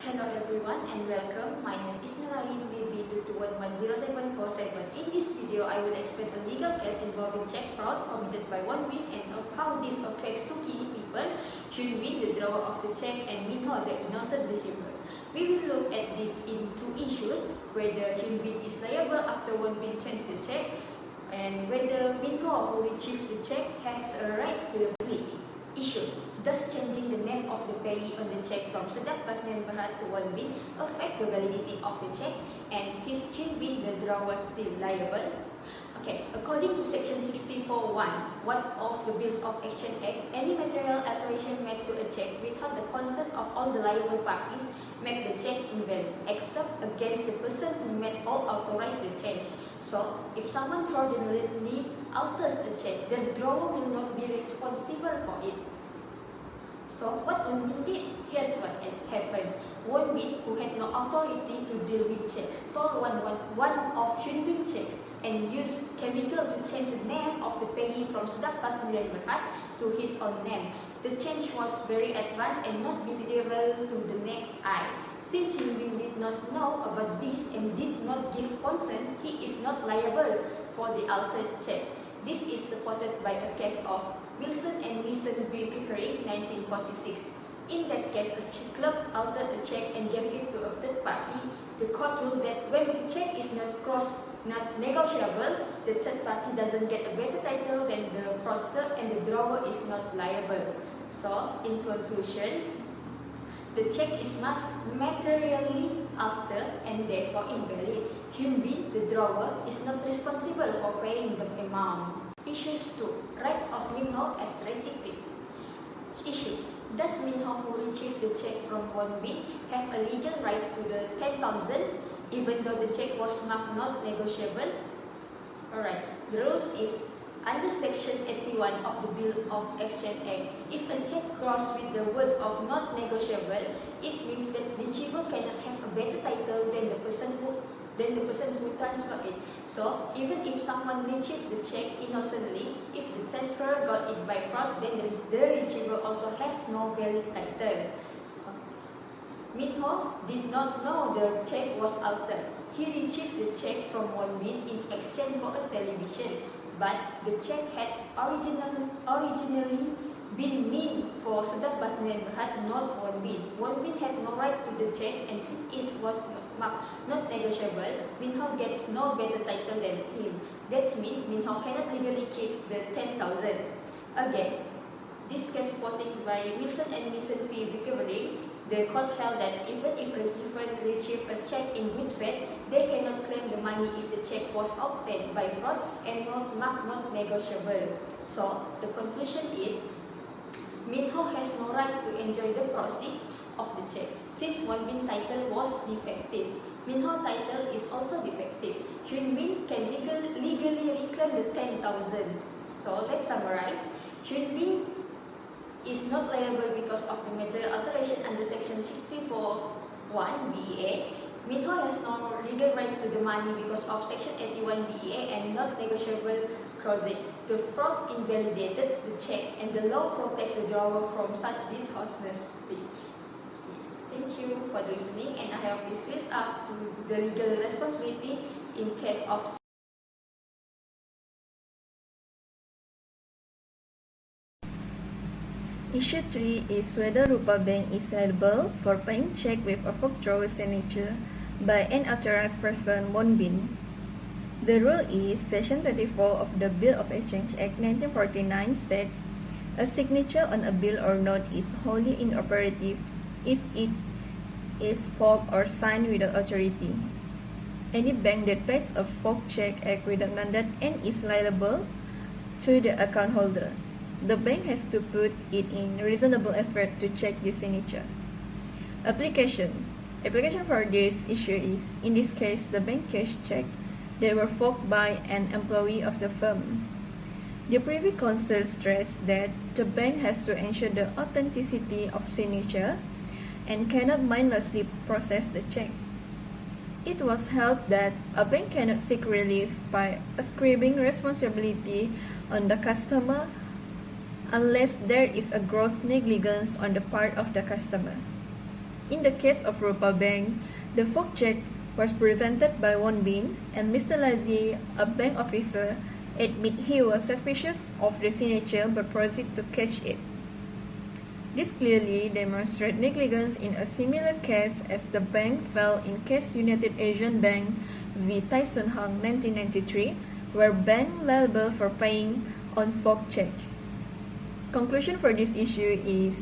Hello everyone and welcome. My name is Narain BD33103. In this video, I will explain a legal case involving check fraud committed by Wonbin and of how this affects two key people, Hyunbin, the drawer of the check, and Minho, the innocent receiver. We will look at this in two issues: whether Hyunbin is liable after Wonbin changed the check, and whether Minho, who retrieved the check, has a right to the liability. Issues: does changing the name of the payee on the check from Sedat Pasnen Berhad to Wonbin affect the validity of the check, and is Hyunbin, the drawer, still liable? Okay, according to Section 64(1) of the Bills of Exchange Act, any material alteration made to a check without the consent of all the liable parties make the check invalid, except against the person who made or authorized the change. So, if someone fraudulently alters a check, the drawer will not be responsible for it. So, what Wonbin did? Here's what happened. Wonbin, who had no authority to deal with checks, stole one of Hyunbin checks and used chemical to change the name of the payee from Sedat Pasnen Berhad to his own name. The change was very advanced and not visible to the naked eye. Since Hyunbin did not know about this and did not give consent, he is not liable for the altered check. This is supported by a case of Wilson and Leeson v. Pickering, 1946. In that case, a clerk altered a check and gave it to a third party. The court ruled that when the check is not negotiable, the third party doesn't get a better title than the fraudster and the drawer is not liable. So, in conclusion, the check is materially altered and therefore invalid. Hyunbin, the drawer, is not responsible for paying the amount. Issues 2. Rights of Minho as recipient. Issues: does Minho, who retrieved the check from Wonbin, have a legal right to the 10,000 even though the check was marked not negotiable? Alright, the rules is under Section 81 of the Bill of Exchange Act, if a check crossed with the words of not negotiable, it means that the receiver cannot have a better title than the person who transferred it. So, even if someone retrieved the check innocently, if the transferor got it by fraud, then the receiver also has no valid title. Minho did not know the check was altered. He retrieved the check from Wonbin in exchange for a television, but the check had originally been meant for Sedat Pasnen Berhad, not Wonbin. Wonbin had no right to the check, and since it was marked not negotiable, Minho gets no better title than him. That means Minho cannot legally keep the 10,000. Again, this case supported by Wilson and Leeson v. Pickering, the court held that even if recipients receive a check in good faith, they cannot claim the money if the check was obtained by fraud and not marked not negotiable. So, the conclusion is, Minho has no right to enjoy the proceeds of the check, since Wonbin title was defective. Minho title is also defective. Hyunbin can legally reclaim the 10,000. So let's summarize. Hyunbin is not liable because of the material alteration under Section 64(1) BEA. Minho has no legal right to the money because of Section 81 BEA and not negotiable clause. The fraud invalidated the check, and the law protects the drawer from such dishonesty. Thank you for listening, and I hope this clears up the legal responsibility in case of. Issue 3 is whether Rupa Bank is liable for paying check with a forked drawer signature by an authorized person, Wonbin. The rule is Section 34 of the Bill of Exchange Act 1949 states, a signature on a bill or note is wholly inoperative if it is forked or signed without authority. Any bank that pays a forked check acts without mandate and is liable to the account holder. The bank has to put it in reasonable effort to check the signature. Application for this issue is, in this case, the bank cashed checks that were forked by an employee of the firm. The Privy Council stressed that the bank has to ensure the authenticity of signature and cannot mindlessly process the check. It was held that a bank cannot seek relief by ascribing responsibility on the customer unless there is a gross negligence on the part of the customer. In the case of Rupa Bank, the fake check was presented by Won Bin, and Mr. Lazi, a bank officer, admitted he was suspicious of the signature but proceeded to cash it. This clearly demonstrates negligence in a similar case as the bank fell in case United Asian Bank v. Tyson Hung 1993, where bank liable for paying on fake check. Conclusion for this issue is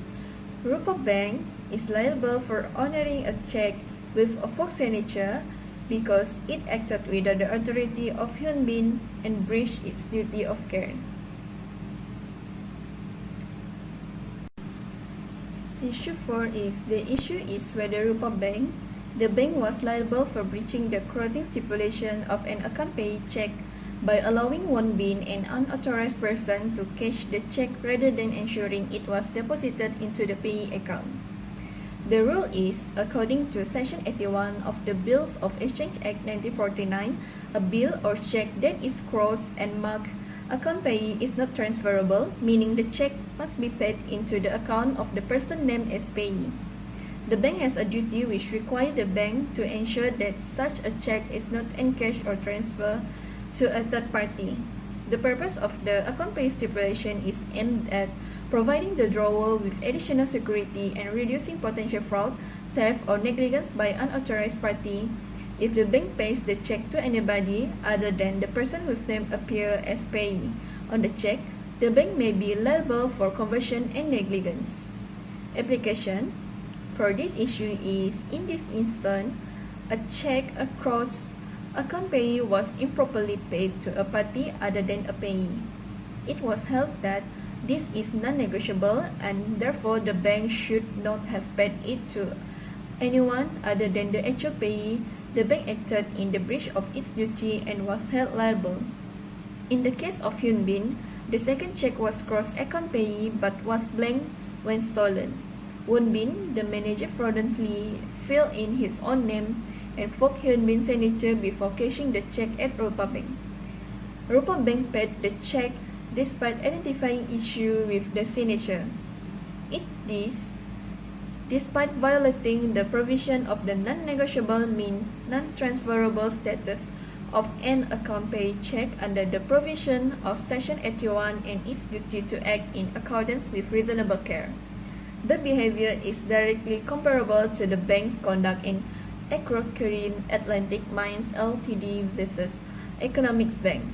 Rupa Bank is liable for honoring a check with a fake signature because it acted without the authority of Hyun Bin and breached its duty of care. Issue 4 is the issue is whether Rupa Bank, the bank was liable for breaching the crossing stipulation of an account payee check by allowing Won Bin, an unauthorized person, to cash the check rather than ensuring it was deposited into the payee account. The rule is, according to Section 81 of the Bills of Exchange Act 1949, a bill or check that is crossed and marked account payee is not transferable, meaning the check must be paid into the account of the person named as payee. The bank has a duty which requires the bank to ensure that such a check is not encashed or transferred to a third party. The purpose of the account payee stipulation is aimed at providing the drawer with additional security and reducing potential fraud, theft, or negligence by unauthorized party. If the bank pays the check to anybody other than the person whose name appears as payee on the check, the bank may be liable for conversion and negligence. Application for this issue is, in this instance, a check across account payee was improperly paid to a party other than a payee. It was held that this is non-negotiable and therefore the bank should not have paid it to anyone other than the actual payee. The bank acted in the breach of its duty and was held liable. In the case of Hyun Bin, the second check was crossed account payee but was blank when stolen. Won Bin, the manager, fraudulently filled in his own name and forged Hyun Bin's signature before cashing the check at Rupa Bank. Rupa Bank paid the check despite identifying issue with the signature. Despite violating the provision of the non-negotiable mean non-transferable status of an account payee check under the provision of Section 81 and its duty to act in accordance with reasonable care. The behavior is directly comparable to the bank's conduct in Acrokerin Atlantic Mines Ltd vs. Economics Bank.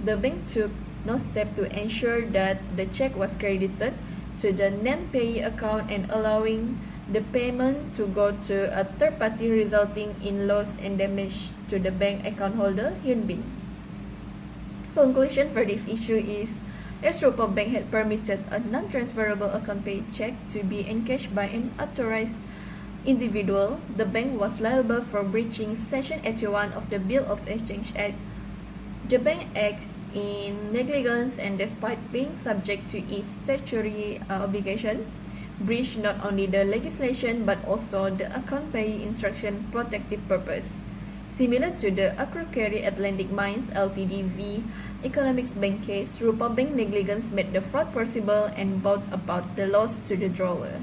The bank took no step to ensure that the check was credited to the named payee account and allowing the payment to go to a third party, resulting in loss and damage to the bank account holder, Hyun Bin. Conclusion for this issue is, as Rupa Bank had permitted a non-transferable account payee check to be encashed by an authorized individual, the bank was liable for breaching Section 81 of the Bill of Exchange Act. The bank acted in negligence and, despite being subject to its statutory obligation, breached not only the legislation but also the account payee instruction protective purpose. Similar to the Acrokerin Atlantic Mines Ltd v. Economics Bank case, Rupa Bank negligence made the fraud possible and brought about the loss to the drawer.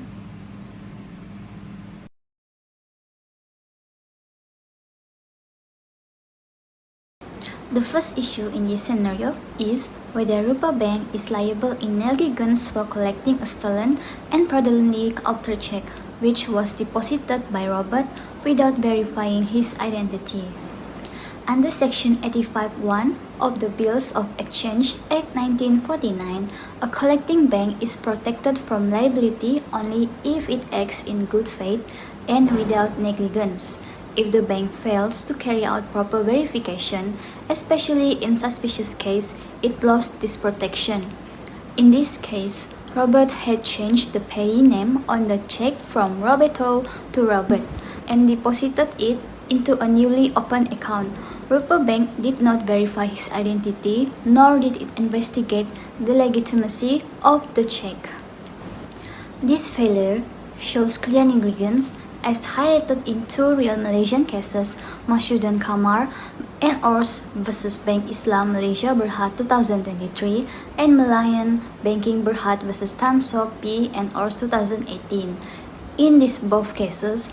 The first issue in this scenario is whether Rupa Bank is liable in negligence for collecting a stolen and fraudulently altered check which was deposited by Robert without verifying his identity. Under Section 85(1) of the Bills of Exchange Act 1949, a collecting bank is protected from liability only if it acts in good faith and without negligence. If the bank fails to carry out proper verification, especially in suspicious case, it lost this protection. In this case, Robert had changed the payee name on the check from Roberto to Robert and deposited it into a newly opened account. Rupa Bank did not verify his identity, nor did it investigate the legitimacy of the check. This failure shows clear negligence as highlighted in two real Malaysian cases, Mashudan Kamar and Ors vs Bank Islam Malaysia Berhad 2023 and Malayan Banking Berhad vs Tan Sok P and Ors 2018. In these both cases,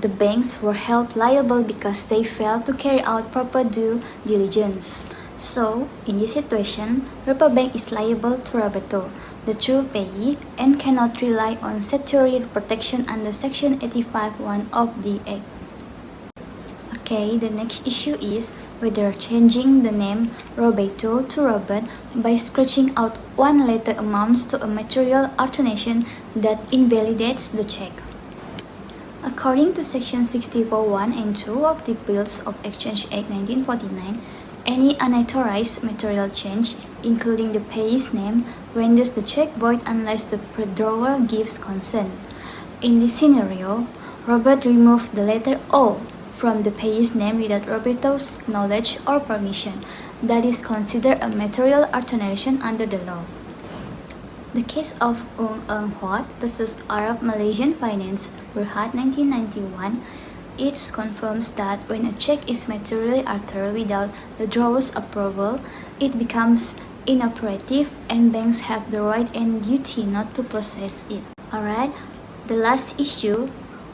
the banks were held liable because they failed to carry out proper due diligence. So, in this situation, Rupa Bank is liable to Roberto, the true payee, and cannot rely on statutory protection under Section 85(1) of the Act. Okay, the next issue is whether changing the name Roberto to Robert by scratching out one letter amounts to a material alternation that invalidates the check. According to Section 64(1) and 2 of the Bills of Exchange Act 1949, any unauthorized material change, including the payee's name, renders the check void unless the withdrawer gives consent. In this scenario, Robert removed the letter O from the payee's name without Roberto's knowledge or permission. That is considered a material alteration under the law. The case of Eng Huat vs. Arab Malaysian Finance, Berhad 1991, it confirms that when a check is materially altered without the drawer's approval, it becomes inoperative and banks have the right and duty not to process it. Alright, the last issue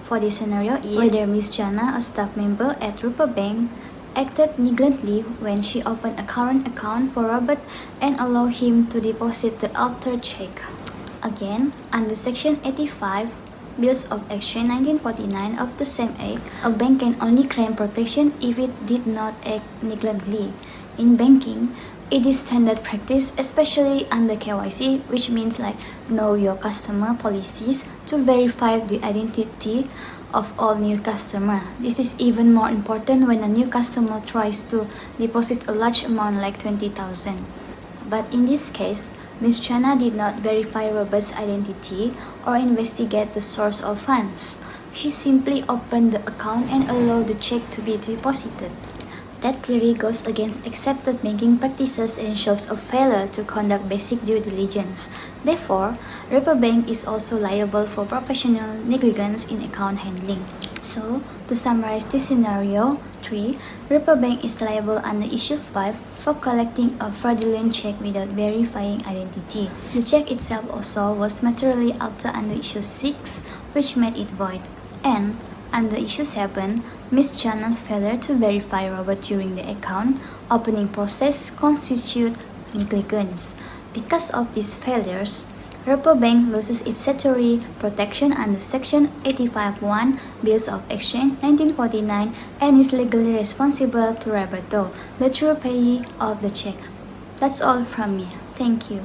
for this scenario is whether Ms. Jana, a staff member at Rupa Bank, acted negligently when she opened a current account for Robert and allowed him to deposit the altered check. Again, under Section 85, Bills of Exchange 1949 of the same Act, a bank can only claim protection if it did not act negligently. In banking, it is standard practice, especially under KYC, which means like know your customer policies, to verify the identity of all new customer. This is even more important when a new customer tries to deposit a large amount like 20,000. But in this case, Ms. Chana did not verify Robert's identity or investigate the source of funds. She simply opened the account and allowed the check to be deposited. That clearly goes against accepted banking practices and shows a failure to conduct basic due diligence. Therefore, Rupa Bank is also liable for professional negligence in account handling. So, to summarize this scenario 3, Rupa Bank is liable under Issue 5 for collecting a fraudulent check without verifying identity. The check itself also was materially altered under Issue 6, which made it void. And under Issue 7, Ms. Jana's failure to verify Robert during the account opening process constitute negligence. Because of these failures, Rupa Bank loses its statutory protection under Section 85(1) Bills of Exchange 1949 and is legally responsible to Roberto, the true payee of the check. That's all from me. Thank you.